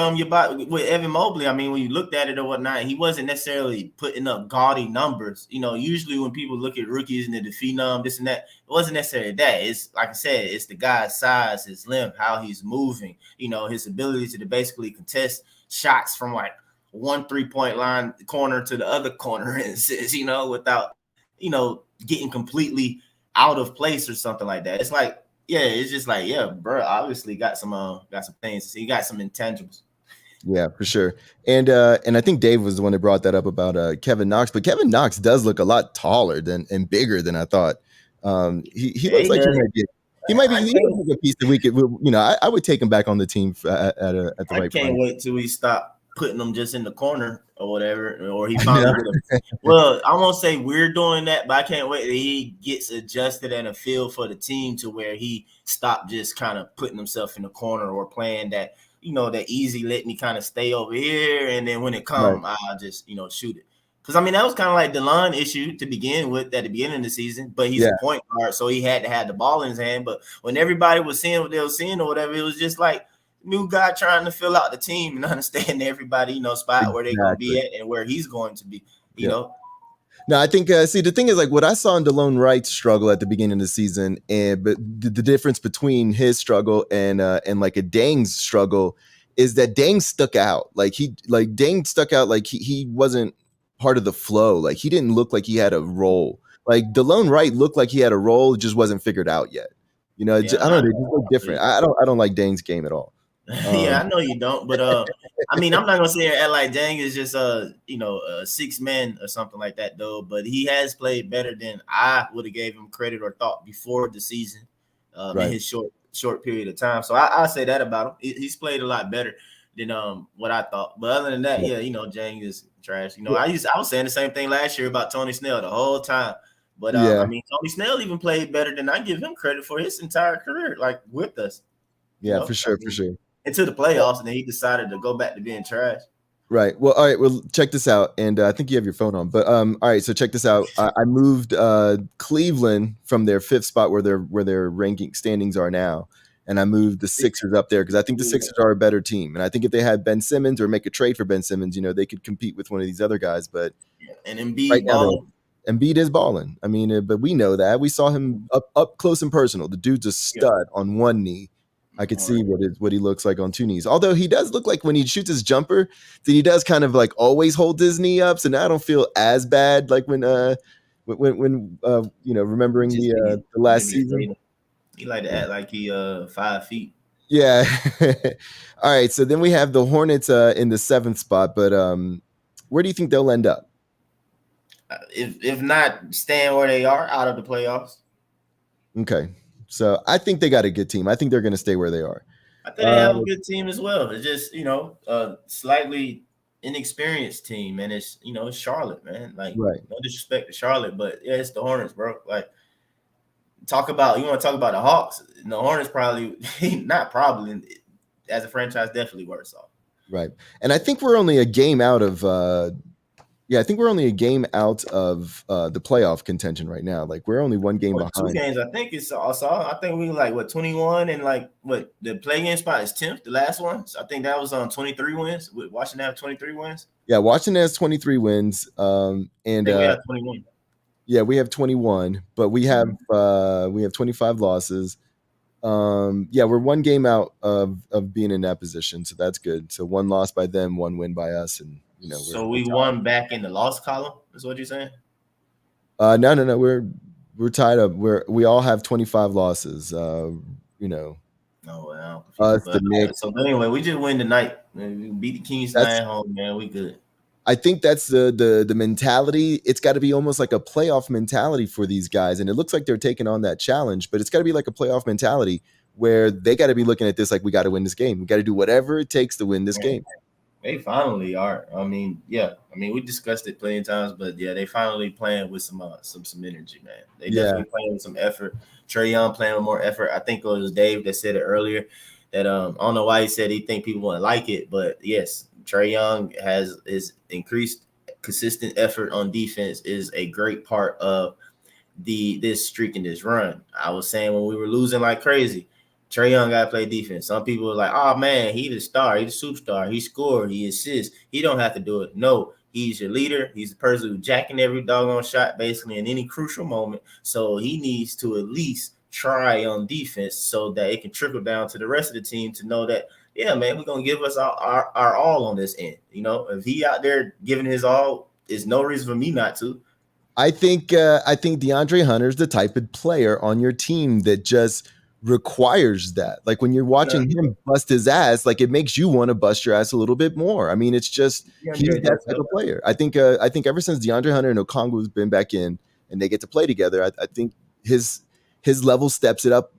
with Evan Mobley, I mean, when you looked at it or whatnot, he wasn't necessarily putting up gaudy numbers. You know, usually when people look at rookies and the phenom, this and that, it wasn't necessarily that. It's like I said, it's the guy's size, his length, how he's moving. You know, his ability to basically contest shots from like one 3-point line corner to the other corner, you know, without getting completely out of place or something like that. It's like. Yeah, it's just like, yeah, bro, obviously got some things. He got some intangibles. Yeah, for sure. And I think Dave was the one that brought that up about Kevin Knox, but Kevin Knox does look a lot taller and bigger than I thought. He looks like he might be a piece that we could, I would take him back on the team at the right point. I can't wait till we stop putting them just in the corner or whatever, or he finally well, I won't say we're doing that, but I can't wait that he gets adjusted and a feel for the team to where he stopped just kind of putting himself in the corner or playing that, that easy, let me kind of stay over here, and then when it comes, I'll just, shoot it. Because, I mean, that was kind of like DeLon issue to begin with at the beginning of the season, but he's a point guard, so he had to have the ball in his hand. But when everybody was seeing what they were seeing or whatever, it was just like, new guy trying to fill out the team and understand everybody, spot where they're going to be at and where he's going to be, you know? No, I think, the thing is, like, what I saw in DeLone Wright's struggle at the beginning of the season, but the difference between his struggle and like a Dang's struggle is that Dang stuck out. Dang stuck out like he wasn't part of the flow. Like, he didn't look like he had a role. Like, DeLone Wright looked like he had a role, just wasn't figured out yet. I don't know, they just look different. I don't like Dang's game at all. Yeah, I know you don't, but I mean, I'm not gonna say that like Dang is just 6 men or something like that though. But he has played better than I would have gave him credit or thought before the season, in his short period of time. So I say that about him. He's played a lot better than what I thought. But other than that, Dang is trash. I was saying the same thing last year about Tony Snell the whole time. But I mean, Tony Snell even played better than I give him credit for his entire career, like with us. Yeah, for sure. Into the playoffs, and then he decided to go back to being trash. Right. Well, all right. Well, check this out. And I think you have your phone on. But all right. So check this out. I moved Cleveland from their 5th spot where their ranking standings are now, and I moved the Sixers up there because I think the Sixers are a better team. And I think if they had Ben Simmons or make a trade for Ben Simmons, they could compete with one of these other guys. But and Embiid balling. Embiid is balling. I mean, but we know that. We saw him up close and personal. The dude's a stud on one knee. I could see what he looks like on 2 knees. Although he does look like when he shoots his jumper, that he does kind of like always hold his knee up. So now I don't feel as bad like when remembering the last season. He like to act like he 5 feet. Yeah. All right. So then we have the Hornets in the 7th spot, but where do you think they'll end up? If not staying where they are, out of the playoffs. Okay. So I think they got a good team. I think they're going to stay where they are. I think they have a good team as well. It's just, a slightly inexperienced team, and it's, it's Charlotte, man. Like, no disrespect to Charlotte, but yeah, it's the Hornets, bro. Like, you want to talk about the Hawks? The Hornets probably, not probably, as a franchise, definitely worse off. Right. And I think we're only a game out of the playoff contention right now. Like, we're only 1 game behind. 2 games, I think it's also. I think we like 21, and like the play-in spot is 10th, the last one. So I think that was on 23 wins. With Washington have 23 wins. Yeah, Washington has 23 wins. And we have 21. Yeah, we have 21, but we have 25 losses. We're 1 game out of being in that position, so that's good. So 1 loss by them, 1 win by us, and so we won back in the loss column. Is what you're saying? No. We're tied up. We all have 25 losses. Oh wow. Us, the Knicks. So anyway, we just win tonight. We beat the Kings at home, man. We good. I think that's the mentality. It's got to be almost like a playoff mentality for these guys, and it looks like they're taking on that challenge. But it's got to be like a playoff mentality where they got to be looking at this like we got to win this game. We got to do whatever it takes to win this game. They finally are. I mean, we discussed it plenty of times, but yeah, they finally playing with some energy, man. They definitely playing with some effort. Trae Young playing with more effort. I think it was Dave that said it earlier that I don't know why he said he think people wouldn't like it, but yes, Trae Young is increased consistent effort on defense is a great part of this streak and this run. I was saying when we were losing like crazy, Trae Young got to play defense. Some people are like, oh, man, he the star. He the superstar. He scored. He assists. He don't have to do it. No, he's your leader. He's the person who's jacking every doggone shot, basically, in any crucial moment. So he needs to at least try on defense so that it can trickle down to the rest of the team to know that, yeah, man, we're going to give us our all on this end. You know, if he out there giving his all, there's no reason for me not to. I think DeAndre Hunter's the type of player on your team that just requires that. Like when you're watching him bust his ass, like it makes you want to bust your ass a little bit more. I mean, it's just he's that type of player. I think ever since DeAndre Hunter and Okongwu's been back in and they get to play together, I think his level steps it up.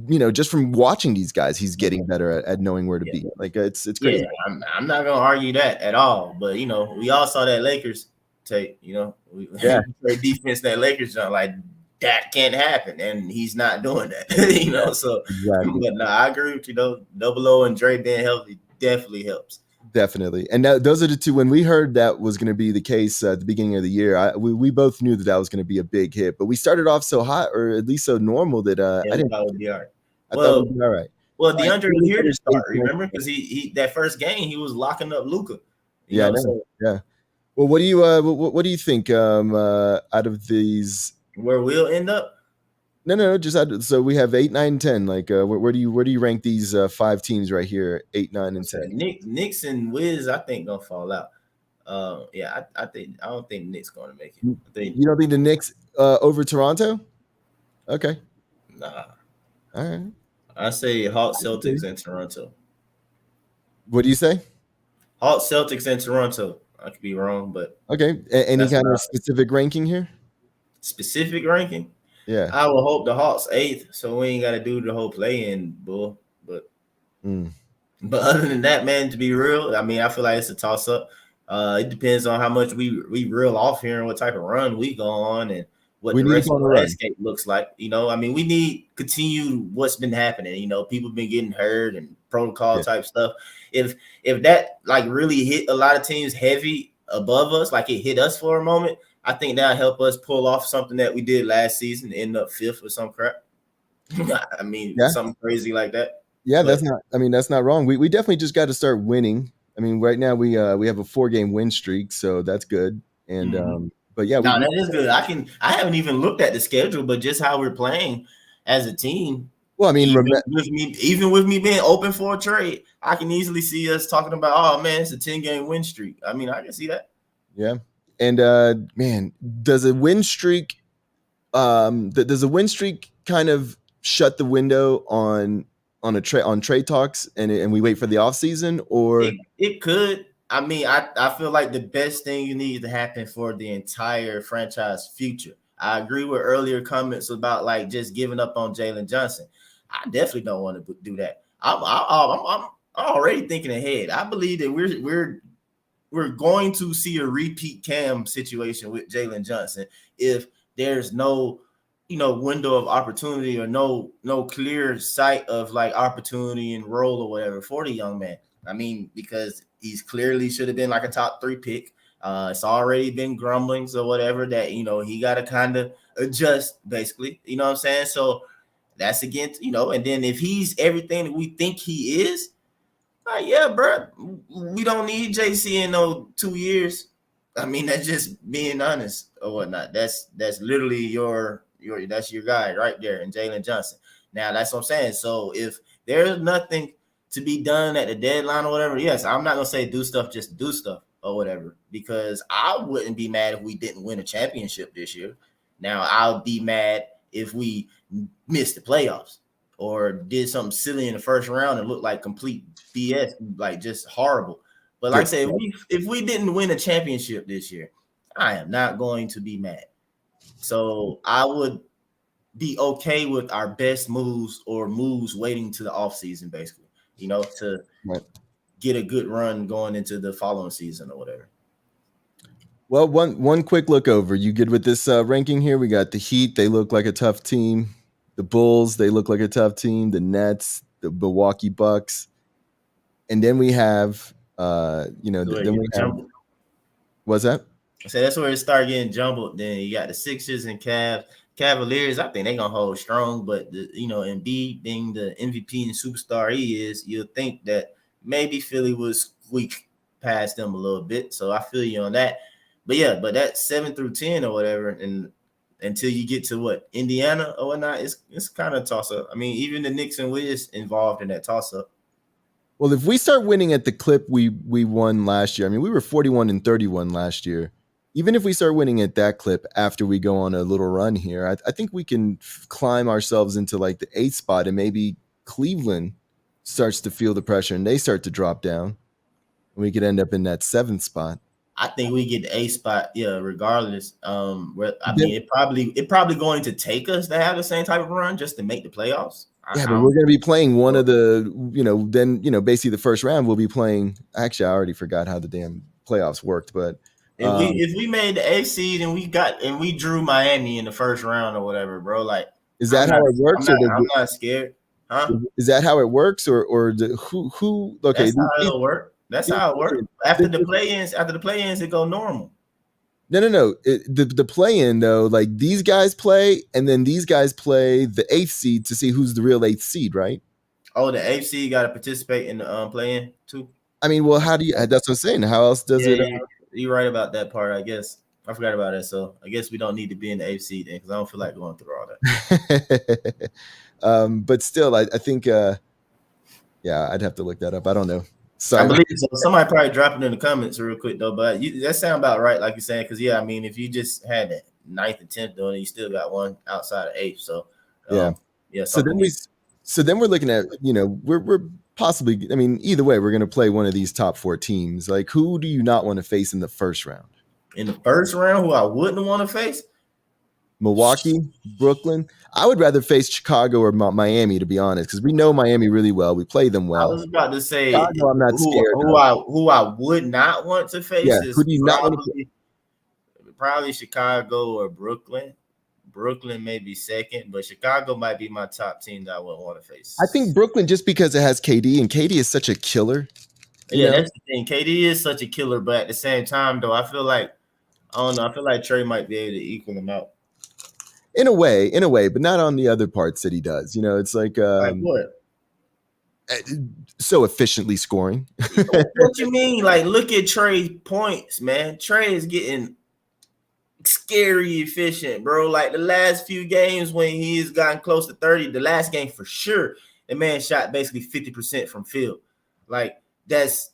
You know, just from watching these guys, he's getting better at knowing where to be. Like it's crazy. Yeah, I'm not gonna argue that at all. But you know, we all saw that Lakers tape. You know, we play defense that Lakers don't like. That can't happen, and he's not doing that. You know, so exactly. But no, I agree with you. Though Double O and Dre being healthy definitely helps. Definitely, and those are the two. When we heard that was going to be the case at the beginning of the year, we both knew that was going to be a big hit. But we started off so hot, or at least so normal, that I didn't thought it would be all right. I thought it would be all right. Well, DeAndre was here to start. Remember, because he that first game he was locking up Luka. Yeah. Well, what do you think out of these? Where we'll end up? No. So we have 8, 9, 10. Like, where do you rank these 5 teams right here? 8, 9, and 10. Knicks and Wiz, I think gonna fall out. I don't think Knicks gonna make it. You don't think the Knicks over Toronto? Okay. Nah. All right. I say Hawks, Celtics, and Toronto. What do you say? Hawks, Celtics, and Toronto. I could be wrong, but okay. Any kind of specific ranking here? Specific ranking? Yeah. I will hope the Hawks 8th, so we ain't got to do the whole play-in bull. But other than that, man, to be real, I mean, I feel like it's a toss-up. It depends on how much we reel off here and what type of run we go on and what the rest of the landscape looks like. You know, I mean, we need continued what's been happening. You know, people been getting hurt and protocol type stuff. If that like really hit a lot of teams heavy above us, like it hit us for a moment, I think that'll help us pull off something that we did last season, end up 5th or some crap. I mean, something crazy like that. Yeah, that's not wrong. We definitely just got to start winning. I mean, right now we have a 4-game win streak, so that's good. And but yeah, that is good. I haven't even looked at the schedule, but just how we're playing as a team. Well, I mean, even with me being open for a trade, I can easily see us talking about, oh man, it's a 10-game win streak. I mean, I can see that. Yeah. And man, does a win streak kind of shut the window on trade talks and we wait for the offseason, or it could. I mean, I feel like the best thing you need to happen for the entire franchise future. I agree with earlier comments about like just giving up on Jalen Johnson. I definitely don't want to do that. I'm already thinking ahead. I believe that we're going to see a repeat Cam situation with Jalen Johnson if there's no, window of opportunity or no clear sight of like opportunity and role or whatever for the young man. I mean, because he's clearly should have been like a top 3 pick. It's already been grumblings or whatever that, he got to kind of adjust basically, you know what I'm saying? So that's against, and then if he's everything that we think he is, yeah, bro, we don't need JC in 2 years. I mean, that's just being honest or whatnot. That's literally that's your guy right there in Jalen Johnson. Now that's what I'm saying. So if there's nothing to be done at the deadline or whatever, yes, I'm not gonna say do stuff just to do stuff or whatever, because I wouldn't be mad if we didn't win a championship this year. Now I'll be mad if we missed the playoffs or did something silly in the first round and looked like complete BS, like just horrible. But like I said, if we didn't win a championship this year, I am not going to be mad. So I would be okay with our best moves or moves waiting to the offseason, basically, to get a good run going into the following season or whatever. Well, one quick look over. You good with this ranking here? We got the Heat. They look like a tough team. The Bulls, they look like a tough team. The Nets, the Milwaukee Bucks. And then we have, then we have, what's that? So that's where it started getting jumbled. Then you got the Sixers and Cavs. Cavaliers, I think they're gonna hold strong, but Embiid being the MVP and superstar he is, you'll think that maybe Philly would squeak past them a little bit. So I feel you on that. But yeah, but that 7 through 10 or whatever, and until you get to what Indiana or whatnot, it's kind of toss up. I mean, even the Knicks and Wiz involved in that toss up. Well, if we start winning at the clip we won last year, I mean, we were 41-31 last year. Even if we start winning at that clip after we go on a little run here, I think we can climb ourselves into like the 8th spot, and maybe Cleveland starts to feel the pressure and they start to drop down, and we could end up in that 7th spot. I think we get the 8th spot, yeah, regardless. Mean, it probably going to take us to have the same type of run just to make the playoffs. Yeah, but we're going to be playing one of the, then, basically the first round we'll be playing. Actually, I already forgot how the damn playoffs worked, but if we made the 8th seed and we drew Miami in the first round or whatever, bro, like, is that how it works? I'm not scared, huh? Is that how it works, or who? Okay, that's how it'll work. That's how it works. After the play-ins, it go normal. No. The play-in though, like these guys play, and then these guys play the 8th seed to see who's the real 8th seed, right? Oh, the 8th seed got to participate in the play-in too. I mean, well, how do you? That's what I'm saying. How else does it? You're right about that part. I guess I forgot about it. So I guess we don't need to be in the 8th seed then, because I don't feel like going through all that. But still, I think, yeah, I'd have to look that up. I don't know. Sorry. I believe so. Somebody probably drop it in the comments real quick though. But that sound about right, like you're saying, because yeah, I mean, if you just had that 9th and 10th though, you still got one outside of 8th. So yeah. So then we're looking at, we're possibly, I mean, either way, we're going to play one of these top 4 teams. Like, who do you not want to face in the first round? In the first round, who I wouldn't want to face? Milwaukee, Brooklyn. I would rather face Chicago or Miami, to be honest, because we know Miami really well. We play them well. I was about to say, Chicago, I'm not scared. Who I would not want to face is who do you not want to probably Chicago or Brooklyn. Brooklyn may be second, but Chicago might be my top team that I wouldn't want to face. I think Brooklyn, just because it has KD, and KD is such a killer. Yeah, that's the thing. KD is such a killer, but at the same time, though, I feel like Trey might be able to equal him out. In a way, but not on the other parts that he does. It's like what? So efficiently scoring. What you mean? Like, look at Trey's points, man. Trey is getting scary efficient, bro. Like the last few games when he's gotten close to 30, the last game for sure, the man shot basically 50% from field. Like that's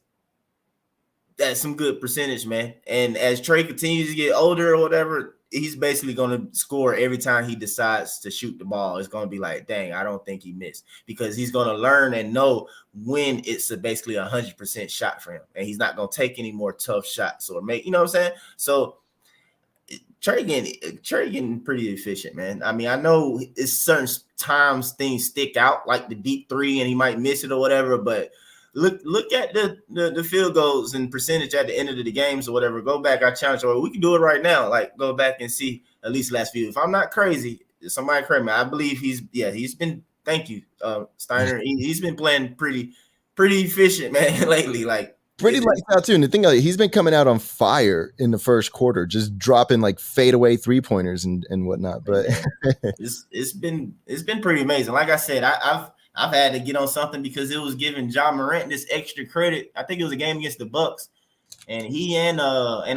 some good percentage, man. And as Trey continues to get older or whatever, he's basically going to score every time he decides to shoot the ball. It's going to be like, dang, I don't think he missed, because he's going to learn and know when it's basically 100% shot for him, and he's not going to take any more tough shots or make, you know what I'm saying? So Trey getting pretty efficient, man. I mean, I know it's certain times things stick out, like the deep three, and he might miss it or whatever, but look at the field goals and percentage at the end of the games or whatever. Go back, I challenge you, or we can do it right now. Like, go back and see at least last few. If I'm not crazy, somebody correct me. I believe he's been. Thank you, Steiner. He's been playing pretty efficient, man, lately. Like pretty lights out too. And the thing, he's been coming out on fire in the first quarter, just dropping like fadeaway 3-pointers and whatnot. But it's been pretty amazing. Like I said, I've had to get on something because it was giving Ja Morant this extra credit. I think it was a game against the Bucks, and and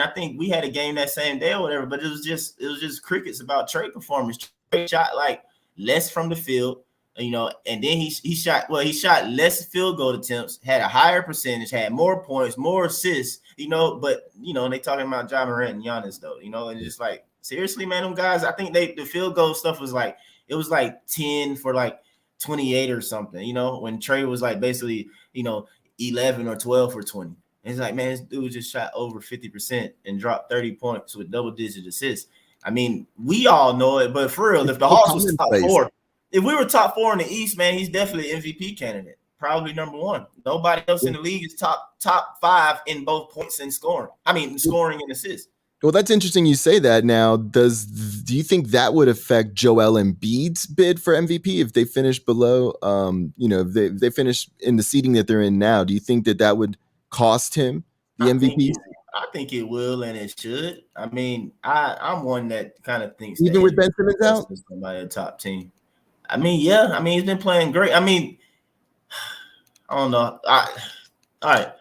I think we had a game that same day or whatever. But it was just crickets about Trey performance. Trey shot like less from the field, and then he shot less field goal attempts, had a higher percentage, had more points, more assists, but they talking about Ja Morant and Giannis though, and it's just like, seriously, man, them guys, I think the field goal stuff was like, it was like 10 for like 28 or something, when Trey was like basically, 11 or 12 for 20. And it's like, man, this dude just shot over 50% and dropped 30 points with double-digit assists. I mean, we all know it, but for real, if the Hawks was top 4, if we were top 4 in the East, man, he's definitely an MVP candidate, probably number 1. Nobody else in the league is top 5 in both points and scoring. I mean, scoring and assists. Well, that's interesting you say that. Now, do you think that would affect Joel Embiid's bid for MVP if they finish below? If they finish in the seeding that they're in now, do you think that would cost him the MVP? I think it will and it should. I mean, I'm one that kind of thinks Even that with Ben Simmons out, somebody a top team. I mean, yeah. I mean, he's been playing great. I mean, I don't know. All right.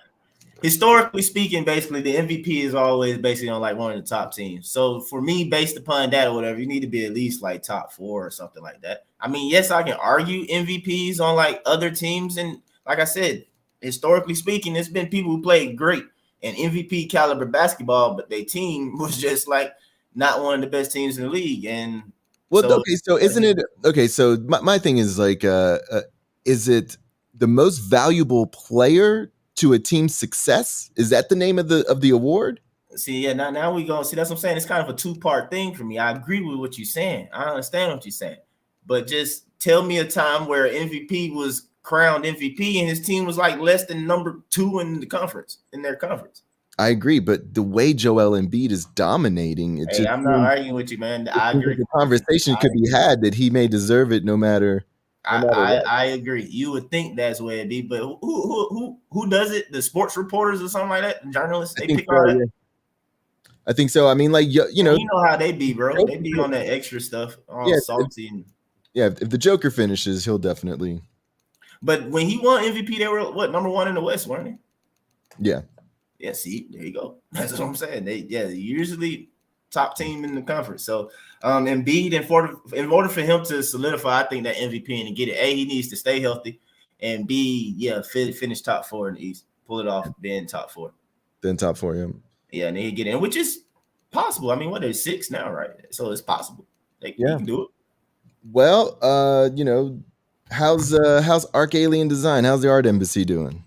Historically speaking, basically the MVP is always basically on like one of the top teams. So for me, based upon that or whatever, you need to be at least like top 4 or something like that. I mean, yes, I can argue MVPs on like other teams, and like I said, historically speaking, there's been people who played great and MVP caliber basketball, but their team was just like not one of the best teams in the league. And well, so, okay, so isn't it okay? So my thing is like, is it the most valuable player to a team's success? Is that the name of the award? see, yeah, now we go. See, that's what I'm saying. It's kind of a 2-part thing for me. I agree with what you're saying. I understand what you're saying, but just tell me a time where MVP was crowned MVP and his team was like less than number 2 in the conference, in their conference. I agree, but the way Joel Embiid is dominating, it just I'm not arguing with you, man. I agree. the conversation could be had that he may deserve it no matter what. I agree. You would think that's where it be, but who does it? The sports reporters or something like that? The journalists, they pick all that. Yeah. I think so. I mean, like you know how they be, bro. They be on that extra stuff, all salty. If the Joker finishes, he'll definitely. But when he won MVP, they were what, number 1 in the West, weren't they? Yeah. Yeah. See, there you go. That's what I'm saying. They usually top team in the conference. So, Embiid, in order for him to solidify, I think that MVP and get it, A, he needs to stay healthy, and B, finish top 4 in the East, pull it off, then top 4. Then top 4, yeah. Yeah, and they get in, which is possible. I mean, what, they're 6 now, right? So it's possible. They can do it. Well, you know, how's Arc Alien Design? How's the art embassy doing?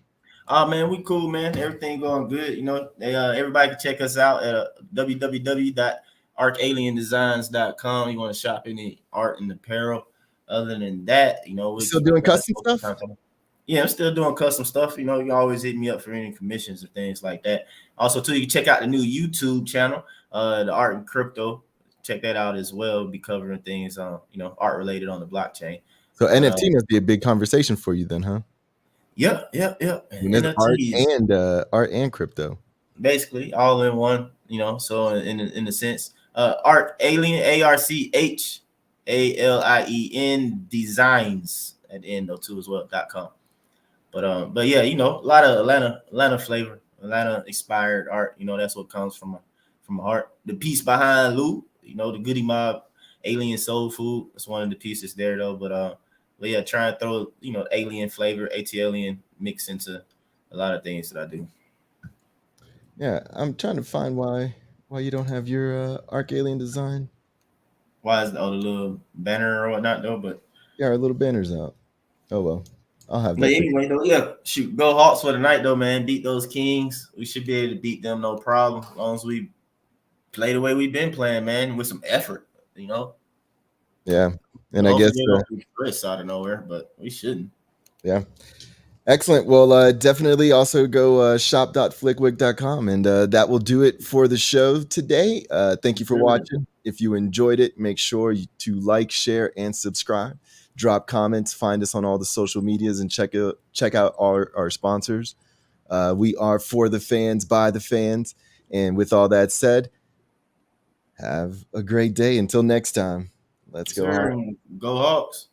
Oh man, we cool, man. Everything going good. You know, everybody can check us out at www.arcaliendesigns.com. You want to shop any art and apparel. Other than that, you know, we're still doing custom stuff. Yeah, I'm still doing custom stuff. You know, you always hit me up for any commissions or things like that. Also, too, you can check out the new YouTube channel, the Art and Crypto. Check that out as well. We'll be covering things, you know, art related on the blockchain. So NFT must be a big conversation for you then, huh? Yeah. Art and crypto. Basically, all in one, you know. So in a sense, Art Alien, ARCHALIEN designs at the end though too as well .com. But yeah, you know, a lot of Atlanta flavor, Atlanta inspired art. You know, that's what comes from my heart. The piece behind Lou, you know, the Goody Mob Alien Soul Food. That's one of the pieces there though. But yeah, try and throw, you know, alien flavor, ATLian mix into a lot of things that I do. Yeah, I'm trying to find why you don't have your Arc Alien design. Why is the little banner or whatnot though? But yeah, our little banner's out. Oh well, I'll have that. But anyway, though, yeah, shoot, go Hawks for the night though, man. Beat those Kings. We should be able to beat them, no problem, as long as we play the way we've been playing, man, with some effort, you know. Yeah, and I guess Chris out of nowhere, but we shouldn't. Yeah. Excellent. Well, definitely also go shop.flickwick.com, and that will do it for the show today. Thank you for watching. If you enjoyed it, make sure to like, share, and subscribe. Drop comments. Find us on all the social medias, and check out our sponsors. We are for the fans, by the fans. And with all that said, have a great day. Until next time, let's go Hawks. Go Hawks.